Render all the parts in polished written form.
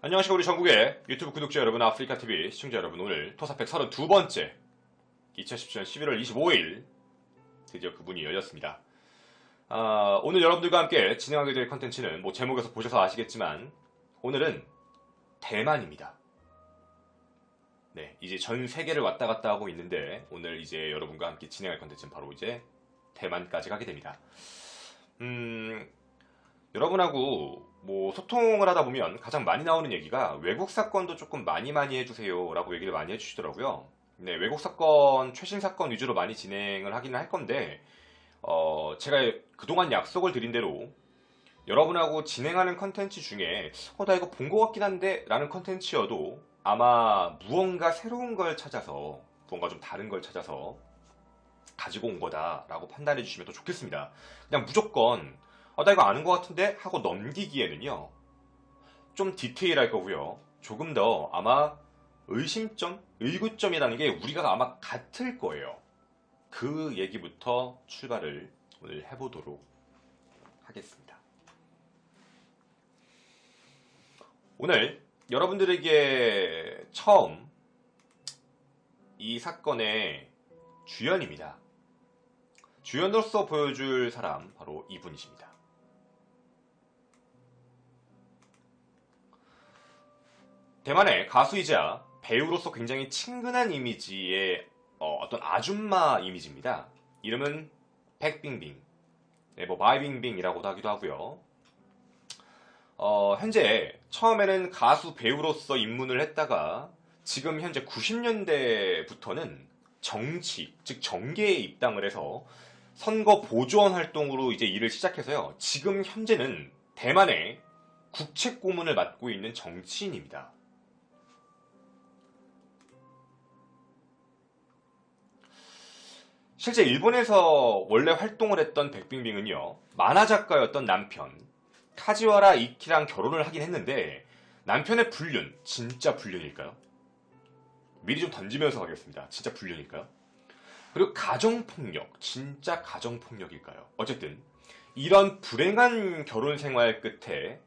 안녕하십니까 우리 전국의 유튜브 구독자 여러분, 아프리카TV 시청자 여러분, 오늘 토사팩 32번째 2017년 11월 25일 드디어 그분이 열렸습니다. 오늘 여러분들과 함께 진행하게 될 컨텐츠는 제목에서 보셔서 아시겠지만 오늘은 대만입니다. 네, 이제 전 세계를 왔다 갔다 하고 있는데 오늘 이제 여러분과 함께 진행할 컨텐츠는 바로 이제 대만까지 가게 됩니다. 여러분하고 소통을 하다 보면 가장 많이 나오는 얘기가 외국 사건도 조금 많이 해주세요 라고 얘기를 많이 해주시더라고요. 네, 외국 사건, 최신 사건 위주로 많이 진행을 하기는 할 건데 제가 그동안 약속을 드린 대로 여러분하고 진행하는 컨텐츠 중에 나 이거 본 것 같긴 한데 라는 컨텐츠여도 아마 무언가 새로운 걸 찾아서, 무언가 좀 다른 걸 찾아서 가지고 온 거다 라고 판단해 주시면 더 좋겠습니다. 그냥 무조건 나 이거 아는 것 같은데 하고 넘기기에는요 좀 디테일할 거고요, 조금 더 아마 의심점, 의구점이라는 게 우리가 아마 같을 거예요. 그 얘기부터 출발을 오늘 해보도록 하겠습니다. 오늘 여러분들에게 처음 이 사건의 주연입니다. 주연으로서 보여줄 사람 바로 이분이십니다. 대만의 가수이자 배우로서 굉장히 친근한 이미지의 어떤 아줌마 이미지입니다. 이름은 백빙빙, 네, 바이빙빙이라고도 하기도 하고요. 현재 처음에는 가수 배우로서 입문을 했다가 지금 현재 90년대부터는 정치, 즉 정계에 입당을 해서 선거 보조원 활동으로 이제 일을 시작해서요, 지금 현재는 대만의 국책 고문을 맡고 있는 정치인입니다. 실제 일본에서 원래 활동을 했던 백빙빙은요, 만화작가였던 남편 카지와라 이키랑 결혼을 하긴 했는데 남편의 불륜, 진짜 불륜일까요? 미리 좀 던지면서 가겠습니다. 진짜 불륜일까요? 그리고 가정폭력, 진짜 가정폭력일까요? 어쨌든 이런 불행한 결혼 생활 끝에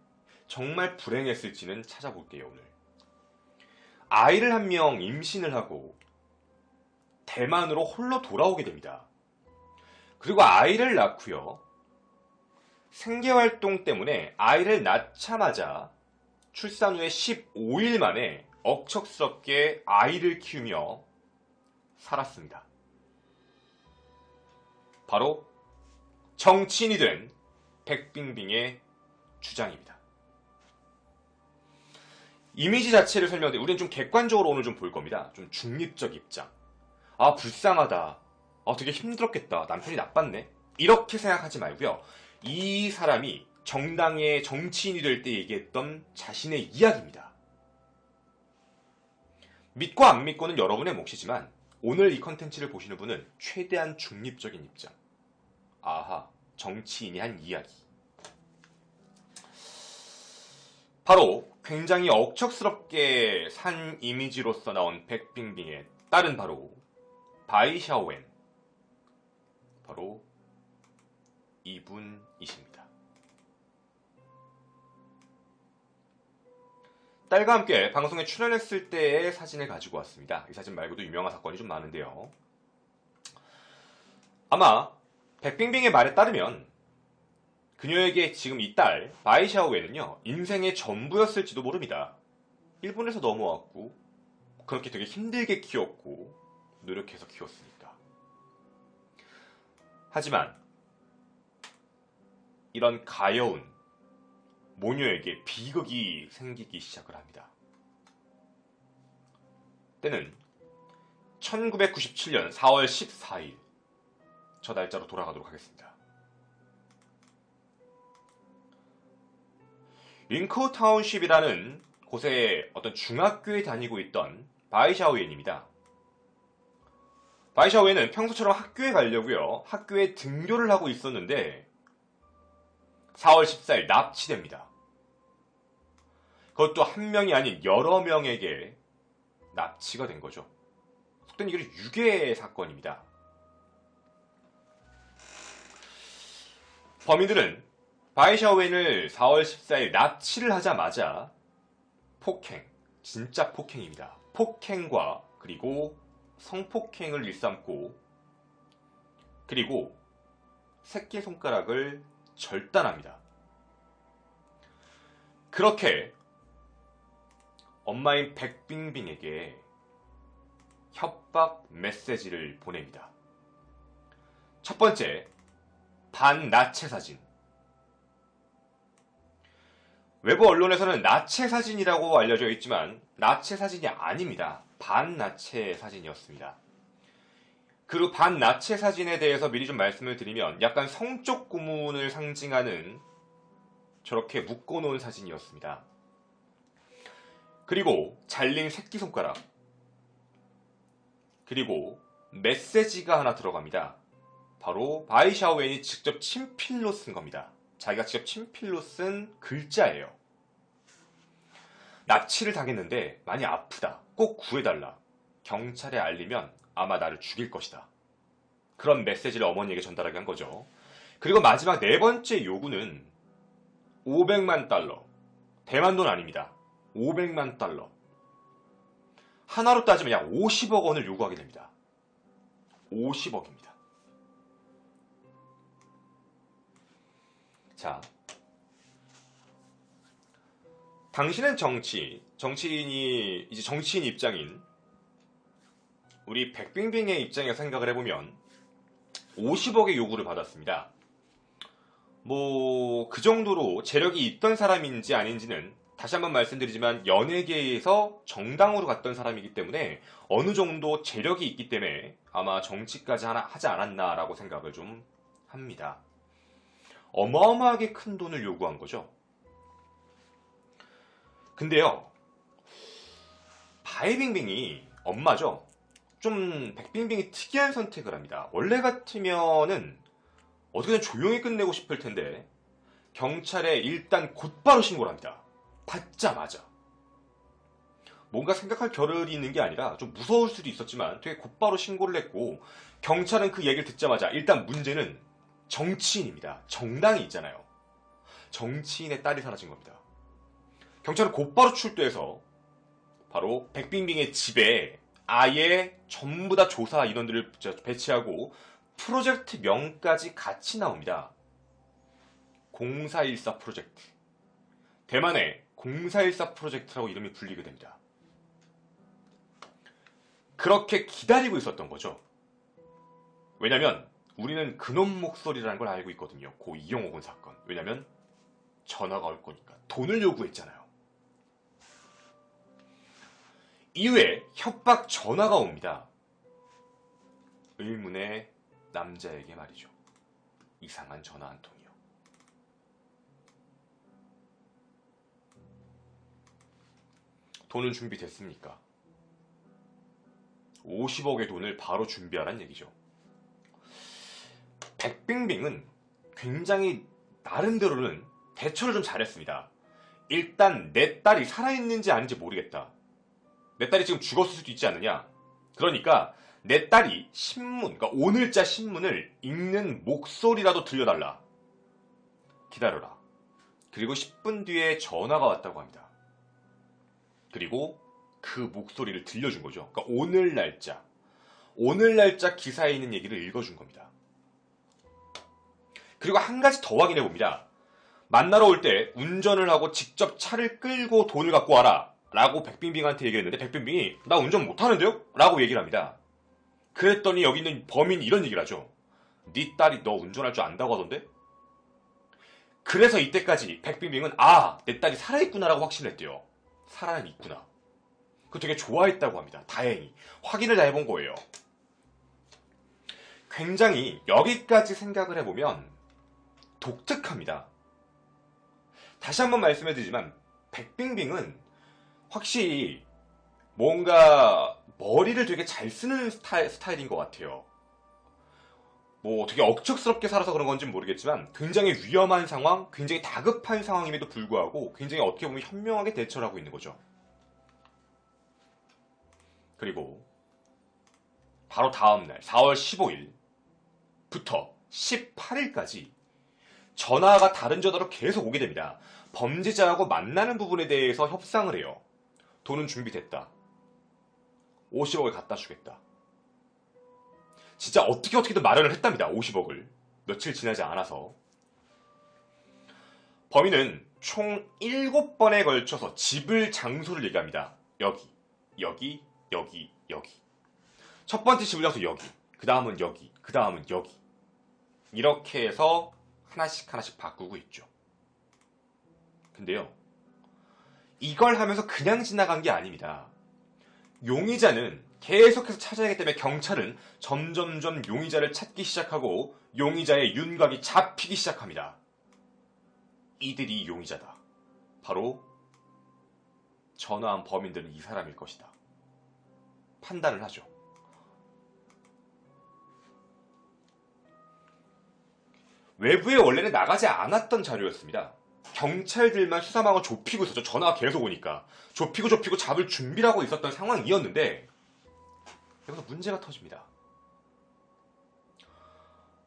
정말 불행했을지는 찾아볼게요. 오늘 아이를 한 명 임신을 하고 대만으로 홀로 돌아오게 됩니다. 그리고 아이를 낳고요, 생계활동 때문에 아이를 낳자마자 출산 후에 15일 만에 억척스럽게 아이를 키우며 살았습니다. 바로 정치인이 된 백빙빙의 주장입니다. 이미지 자체를 설명드리면 우리는 좀 객관적으로 오늘 좀 볼 겁니다. 좀 중립적 입장. 불쌍하다, 되게 힘들었겠다, 남편이 나빴네, 이렇게 생각하지 말고요, 이 사람이 정당의 정치인이 될 때 얘기했던 자신의 이야기입니다. 믿고 안 믿고는 여러분의 몫이지만 오늘 이 컨텐츠를 보시는 분은 최대한 중립적인 입장, 정치인이 한 이야기, 바로 굉장히 억척스럽게 산 이미지로서 나온 백빙빙의 딸은 바로 바이샤오엔, 바로 이분이십니다. 딸과 함께 방송에 출연했을 때의 사진을 가지고 왔습니다. 이 사진 말고도 유명한 사건이 좀 많은데요, 아마 백빙빙의 말에 따르면 그녀에게 지금 이 딸 바이샤오엔은요 인생의 전부였을지도 모릅니다. 일본에서 넘어왔고 그렇게 되게 힘들게 키웠고 노력해서 키웠으니까. 하지만 이런 가여운 모녀에게 비극이 생기기 시작을 합니다. 때는 1997년 4월 14일, 저 날짜로 돌아가도록 하겠습니다. 링커 타운십이라는 곳에 어떤 중학교에 다니고 있던 바이샤오엔입니다. 바이샤오엔은 평소처럼 학교에 가려고요, 학교에 등교를 하고 있었는데 4월 14일 납치됩니다. 그것도 한 명이 아닌 여러 명에게 납치가 된 거죠. 속된 얘기로 유괴 사건입니다. 범인들은 바이샤오엔을 4월 14일 납치를 하자마자 폭행, 진짜 폭행입니다. 폭행과 그리고 성폭행을 일삼고 그리고 새끼손가락을 절단합니다. 그렇게 엄마인 백빙빙에게 협박 메시지를 보냅니다. 첫 번째, 반나체 사진. 외부 언론에서는 나체 사진이라고 알려져 있지만 나체 사진이 아닙니다. 반나체 사진이었습니다. 그리고 반나체 사진에 대해서 미리 좀 말씀을 드리면 약간 성적 고문을 상징하는 저렇게 묶어놓은 사진이었습니다. 그리고 잘린 새끼손가락, 그리고 메시지가 하나 들어갑니다. 바로 바이샤오웬이 직접 친필로 쓴 겁니다. 자기가 직접 친필로 쓴 글자예요. 납치를 당했는데 많이 아프다. 꼭 구해달라. 경찰에 알리면 아마 나를 죽일 것이다. 그런 메시지를 어머니에게 전달하게 한 거죠. 그리고 마지막 네 번째 요구는 500만 달러. 대만 돈 아닙니다. 500만 달러. 하나로 따지면 약 50억 원을 요구하게 됩니다. 50억입니다. 자, 당신은 정치인이 이제 정치인 입장인 우리 백빙빙의 입장에서 생각을 해보면 50억의 요구를 받았습니다. 뭐 그 정도로 재력이 있던 사람인지 아닌지는 다시 한번 말씀드리지만 연예계에서 정당으로 갔던 사람이기 때문에 어느 정도 재력이 있기 때문에 아마 정치까지 하지 않았나라고 생각을 좀 합니다. 어마어마하게 큰 돈을 요구한 거죠. 근데요, 바이빙빙이 엄마죠. 좀 백빙빙이 특이한 선택을 합니다. 원래 같으면은 어떻게든 조용히 끝내고 싶을 텐데 경찰에 일단 곧바로 신고를 합니다. 받자마자. 뭔가 생각할 겨를이 있는 게 아니라 좀 무서울 수도 있었지만 되게 곧바로 신고를 했고 경찰은 그 얘기를 듣자마자 일단 문제는 정치인입니다. 정당이 있잖아요. 정치인의 딸이 사라진 겁니다. 경찰은 곧바로 출두해서 바로 백빙빙의 집에 아예 전부 다 조사 인원들을 배치하고 프로젝트 명까지 같이 나옵니다. 0414 프로젝트. 대만의 0414 프로젝트라고 이름이 불리게 됩니다. 그렇게 기다리고 있었던 거죠. 왜냐면 우리는 그놈 목소리라는 걸 알고 있거든요. 고 이영호군 사건. 왜냐면 전화가 올 거니까. 돈을 요구했잖아요. 이후에 협박 전화가 옵니다. 의문의 남자에게 말이죠. 이상한 전화 한 통이요. 돈은 준비됐습니까? 50억의 돈을 바로 준비하란 얘기죠. 백빙빙은 굉장히 나름대로는 대처를 좀 잘했습니다. 일단 내 딸이 살아있는지 아닌지 모르겠다. 내 딸이 지금 죽었을 수도 있지 않느냐. 그러니까 내 딸이 신문, 그러니까 오늘자 신문을 읽는 목소리라도 들려달라. 기다려라. 그리고 10분 뒤에 전화가 왔다고 합니다. 그리고 그 목소리를 들려준 거죠. 그러니까 오늘 날짜 기사에 있는 얘기를 읽어준 겁니다. 그리고 한 가지 더 확인해 봅니다. 만나러 올 때 운전을 하고 직접 차를 끌고 돈을 갖고 와라. 라고 백빙빙한테 얘기했는데 백빙빙이 나 운전 못하는데요? 라고 얘기를 합니다. 그랬더니 여기 있는 범인이 이런 얘기를 하죠. 네 딸이 너 운전할 줄 안다고 하던데? 그래서 이때까지 백빙빙은 내 딸이 살아있구나라고 확신을 했대요. 살아는 있구나. 그거 되게 좋아했다고 합니다. 다행히. 확인을 다 해본 거예요. 굉장히 여기까지 생각을 해보면 독특합니다. 다시 한번 말씀해드리지만 백빙빙은 확실히 뭔가 머리를 되게 잘 쓰는 스타일인 것 같아요. 뭐 되게 억척스럽게 살아서 그런 건지는 모르겠지만 굉장히 위험한 상황, 굉장히 다급한 상황임에도 불구하고 굉장히 어떻게 보면 현명하게 대처를 하고 있는 거죠. 그리고 바로 다음날 4월 15일부터 18일까지 전화가 다른 전화로 계속 오게 됩니다. 범죄자하고 만나는 부분에 대해서 협상을 해요. 돈은 준비됐다. 50억을 갖다 주겠다. 진짜 어떻게든 마련을 했답니다. 50억을. 며칠 지나지 않아서. 범인은 총 7번에 걸쳐서 집을 장소를 얘기합니다. 여기, 여기, 여기, 여기. 첫 번째 집을 가서 여기, 그 다음은 여기, 그 다음은 여기. 이렇게 해서 하나씩 바꾸고 있죠. 근데요, 이걸 하면서 그냥 지나간 게 아닙니다. 용의자는 계속해서 찾아내기 때문에 경찰은 점점점 용의자를 찾기 시작하고 용의자의 윤곽이 잡히기 시작합니다. 이들이 용의자다. 바로 전화한 범인들은 이 사람일 것이다. 판단을 하죠. 외부에 원래는 나가지 않았던 자료였습니다. 경찰들만 수사망을 좁히고 있었죠. 전화가 계속 오니까. 좁히고 잡을 준비를 하고 있었던 상황이었는데 여기서 문제가 터집니다.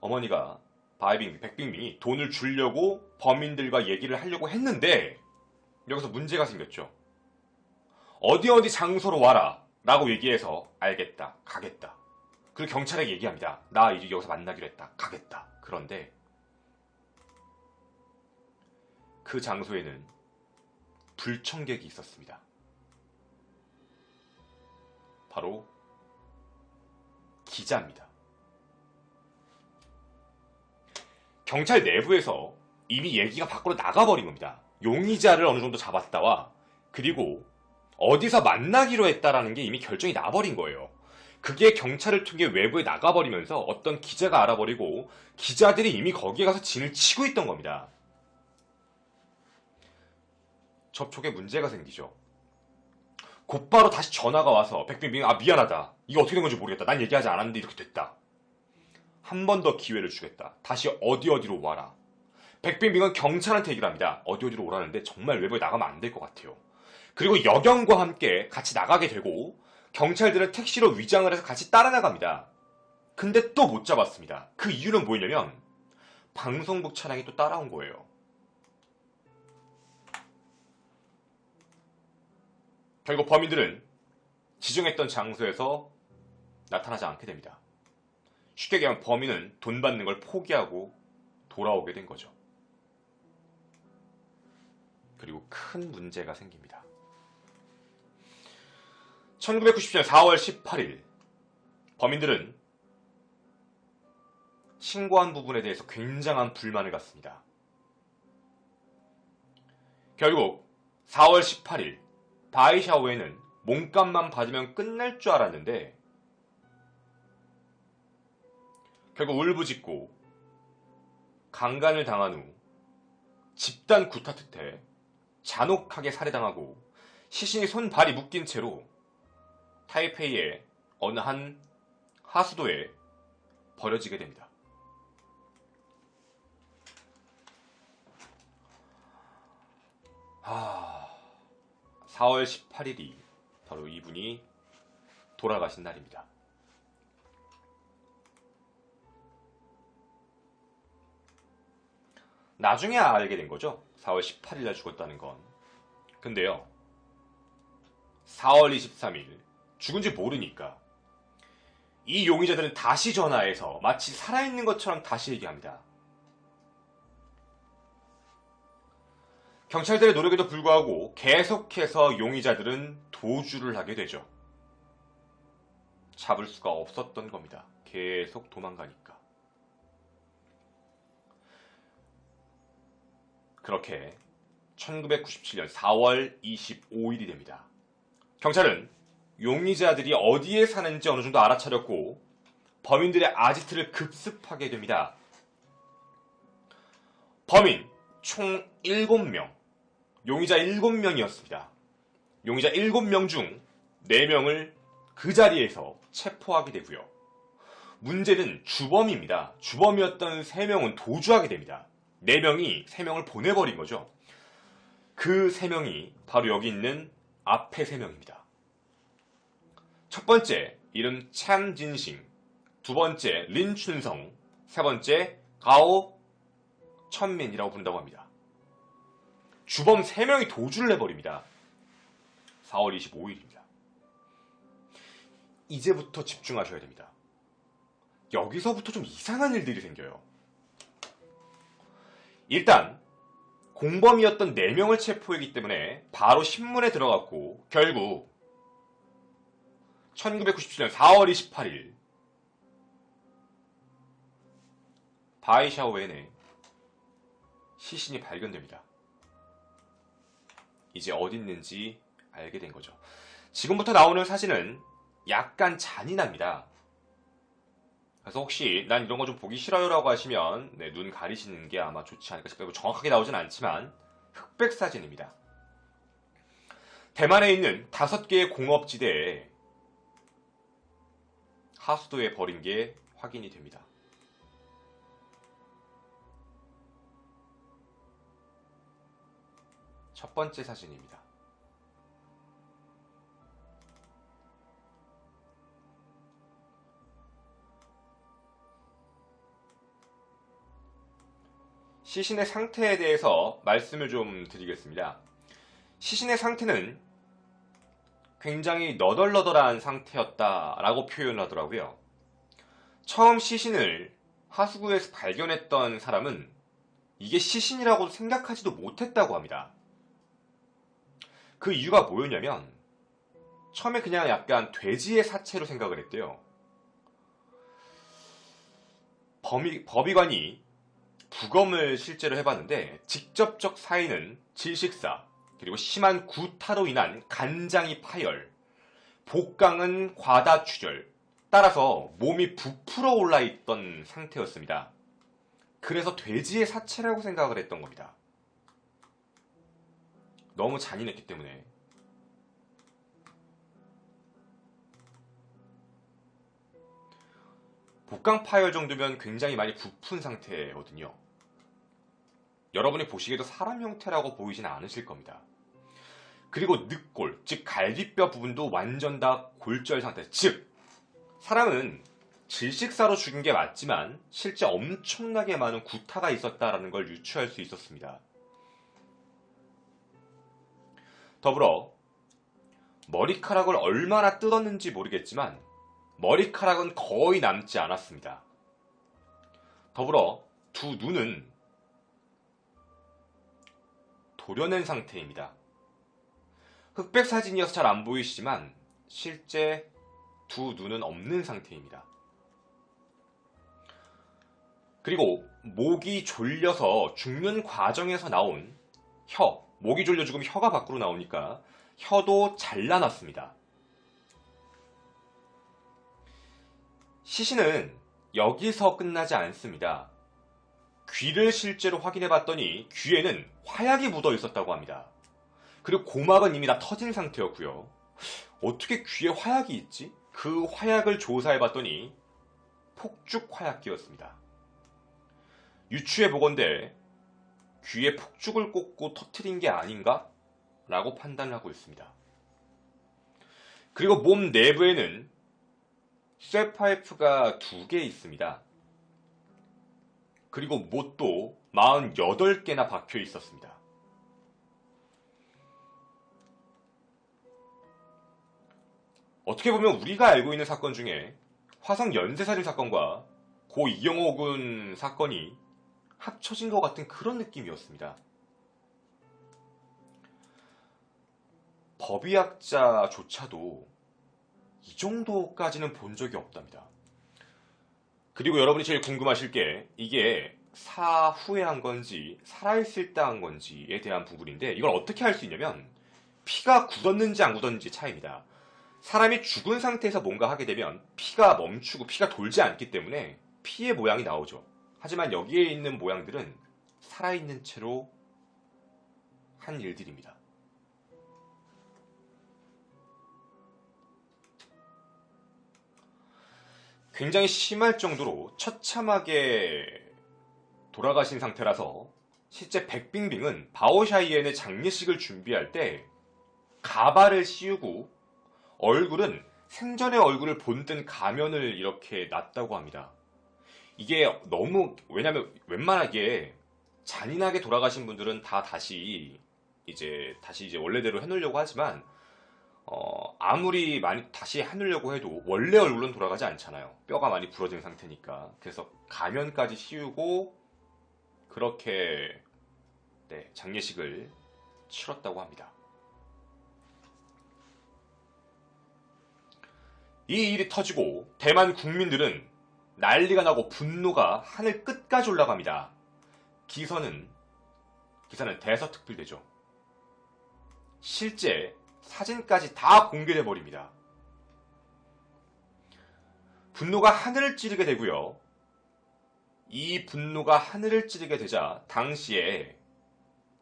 어머니가 백빙빙이 돈을 주려고 범인들과 얘기를 하려고 했는데 여기서 문제가 생겼죠. 어디 장소로 와라 라고 얘기해서 알겠다, 가겠다. 그리고 경찰에게 얘기합니다. 나 이제 여기서 만나기로 했다, 가겠다. 그런데 그 장소에는 불청객이 있었습니다. 바로 기자입니다. 경찰 내부에서 이미 얘기가 밖으로 나가버린 겁니다. 용의자를 어느 정도 잡았다와 그리고 어디서 만나기로 했다라는 게 이미 결정이 나버린 거예요. 그게 경찰을 통해 외부에 나가버리면서 어떤 기자가 알아버리고 기자들이 이미 거기에 가서 진을 치고 있던 겁니다. 접촉에 문제가 생기죠. 곧바로 다시 전화가 와서 백빙빙 미안하다. 이게 어떻게 된 건지 모르겠다. 난 얘기하지 않았는데 이렇게 됐다. 한 번 더 기회를 주겠다. 다시 어디로 와라. 백빙빙은 경찰한테 얘기를 합니다. 어디로 오라는데 정말 외부에 나가면 안 될 것 같아요. 그리고 여경과 함께 같이 나가게 되고 경찰들은 택시로 위장을 해서 같이 따라 나갑니다. 근데 또 못 잡았습니다. 그 이유는 뭐냐면 방송국 차량이 또 따라온 거예요. 결국 범인들은 지정했던 장소에서 나타나지 않게 됩니다. 쉽게 얘기하면 범인은 돈 받는 걸 포기하고 돌아오게 된 거죠. 그리고 큰 문제가 생깁니다. 1997년 4월 18일 범인들은 신고한 부분에 대해서 굉장한 불만을 갖습니다. 결국 4월 18일 바이샤오에는 몸값만 받으면 끝날 줄 알았는데 결국 울부짖고 강간을 당한 후 집단 구타 탓에 잔혹하게 살해당하고 시신이 손발이 묶인 채로 타이페이의 어느 한 하수도에 버려지게 됩니다. 아... 4월 18일이 바로 이분이 돌아가신 날입니다. 나중에 알게 된 거죠. 4월 18일날 죽었다는 건. 근데요. 4월 23일 죽은지 모르니까 이 용의자들은 다시 전화해서 마치 살아있는 것처럼 다시 얘기합니다. 경찰들의 노력에도 불구하고 계속해서 용의자들은 도주를 하게 되죠. 잡을 수가 없었던 겁니다. 계속 도망가니까. 그렇게 1997년 4월 25일이 됩니다. 경찰은 용의자들이 어디에 사는지 어느 정도 알아차렸고 범인들의 아지트를 급습하게 됩니다. 범인 총 7명, 용의자 7명이었습니다. 용의자 7명 중 4명을 그 자리에서 체포하게 되고요. 문제는 주범입니다. 주범이었던 3명은 도주하게 됩니다. 4명이 3명을 보내버린 거죠. 그 3명이 바로 여기 있는 앞에 3명입니다. 첫 번째 이름 찬진싱, 두 번째 린춘성, 세 번째 가오 천민이라고 부른다고 합니다. 주범 3명이 도주를 해버립니다. 4월 25일입니다. 이제부터 집중하셔야 됩니다. 여기서부터 좀 이상한 일들이 생겨요. 일단 공범이었던 4명을 체포했기 때문에 바로 신문에 들어갔고, 결국 1997년 4월 28일 바이샤오엔에 시신이 발견됩니다. 이제 어디 있는지 알게 된 거죠. 지금부터 나오는 사진은 약간 잔인합니다. 그래서 혹시 난 이런 거 좀 보기 싫어요 라고 하시면 눈 가리시는 게 아마 좋지 않을까 싶어요. 정확하게 나오진 않지만 흑백 사진입니다. 대만에 있는 5개의 공업지대에 하수도에 버린 게 확인이 됩니다. 첫 번째 사진입니다. 시신의 상태에 대해서 말씀을 좀 드리겠습니다. 시신의 상태는 굉장히 너덜너덜한 상태였다라고 표현을 하더라고요. 처음 시신을 하수구에서 발견했던 사람은 이게 시신이라고 생각하지도 못했다고 합니다. 그 이유가 뭐였냐면 처음에 그냥 약간 돼지의 사체로 생각을 했대요. 법의관이 부검을 실제로 해봤는데 직접적 사인은 질식사, 그리고 심한 구타로 인한 간장이 파열, 복강은 과다출혈, 따라서 몸이 부풀어 올라 있던 상태였습니다. 그래서 돼지의 사체라고 생각을 했던 겁니다. 너무 잔인했기 때문에. 복강 파열 정도면 굉장히 많이 부푼 상태거든요. 여러분이 보시기에도 사람 형태라고 보이진 않으실 겁니다. 그리고 늑골, 즉 갈비뼈 부분도 완전 다 골절 상태. 즉 사람은 질식사로 죽인 게 맞지만 실제 엄청나게 많은 구타가 있었다라는 걸 유추할 수 있었습니다. 더불어 머리카락을 얼마나 뜯었는지 모르겠지만 머리카락은 거의 남지 않았습니다. 더불어 두 눈은 도려낸 상태입니다. 흑백 사진이어서 잘 안 보이시지만 실제 두 눈은 없는 상태입니다. 그리고 목이 졸려서 죽는 과정에서 나온 혀, 목이 졸려 죽으면 혀가 밖으로 나오니까 혀도 잘라놨습니다. 시신은 여기서 끝나지 않습니다. 귀를 실제로 확인해봤더니 귀에는 화약이 묻어 있었다고 합니다. 그리고 고막은 이미 다 터진 상태였고요. 어떻게 귀에 화약이 있지? 그 화약을 조사해봤더니 폭죽 화약기였습니다. 유추해보건대 귀에 폭죽을 꽂고 터트린 게 아닌가? 라고 판단을 하고 있습니다. 그리고 몸 내부에는 쇠파이프가 2개 있습니다. 그리고 못도 48개나 박혀 있었습니다. 어떻게 보면 우리가 알고 있는 사건 중에 화성 연쇄살인 사건과 고 이영호 군 사건이 합쳐진 것 같은 그런 느낌이었습니다. 법의학자조차도 이 정도까지는 본 적이 없답니다. 그리고 여러분이 제일 궁금하실 게 이게 사후에 한 건지 살아있을 때 한 건지에 대한 부분인데 이걸 어떻게 할 수 있냐면 피가 굳었는지 안 굳었는지 차이입니다. 사람이 죽은 상태에서 뭔가 하게 되면 피가 멈추고 피가 돌지 않기 때문에 피의 모양이 나오죠. 하지만 여기에 있는 모양들은 살아있는 채로 한 일들입니다. 굉장히 심할 정도로 처참하게 돌아가신 상태라서 실제 백빙빙은 바오샤이엔의 장례식을 준비할 때 가발을 씌우고 얼굴은 생전의 얼굴을 본뜬 가면을 이렇게 놨다고 합니다. 이게 너무, 왜냐면 웬만하게 잔인하게 돌아가신 분들은 다 다시 이제 원래대로 해놓으려고 하지만 아무리 많이 다시 해놓으려고 해도 원래 얼굴은 돌아가지 않잖아요. 뼈가 많이 부러진 상태니까. 그래서 가면까지 씌우고 그렇게 네, 장례식을 치렀다고 합니다. 이 일이 터지고 대만 국민들은 난리가 나고 분노가 하늘 끝까지 올라갑니다. 기사는 대서특필되죠. 실제 사진까지 다 공개돼 버립니다. 분노가 하늘을 찌르게 되고요. 이 분노가 하늘을 찌르게 되자 당시에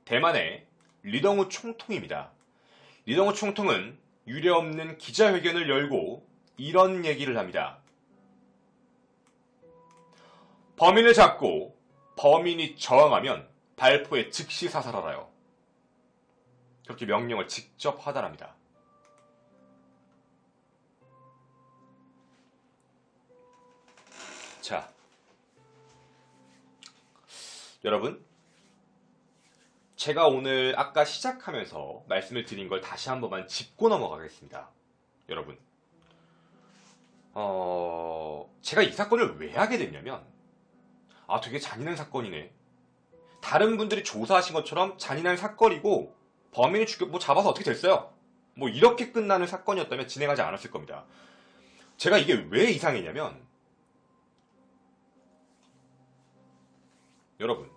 대만의 리덩우 총통입니다. 리덩우 총통은 유례없는 기자회견을 열고 이런 얘기를 합니다. 범인을 잡고 범인이 저항하면 발포에 즉시 사살하라요. 그렇게 명령을 직접 하달합니다. 자, 여러분, 제가 오늘 아까 시작하면서 말씀을 드린 걸 다시 한 번만 짚고 넘어가겠습니다. 여러분, 제가 이 사건을 왜 하게 됐냐면, 되게 잔인한 사건이네. 다른 분들이 조사하신 것처럼 잔인한 사건이고 범인이 잡아서 어떻게 됐어요? 이렇게 끝나는 사건이었다면 진행하지 않았을 겁니다. 제가 이게 왜 이상했냐면, 여러분,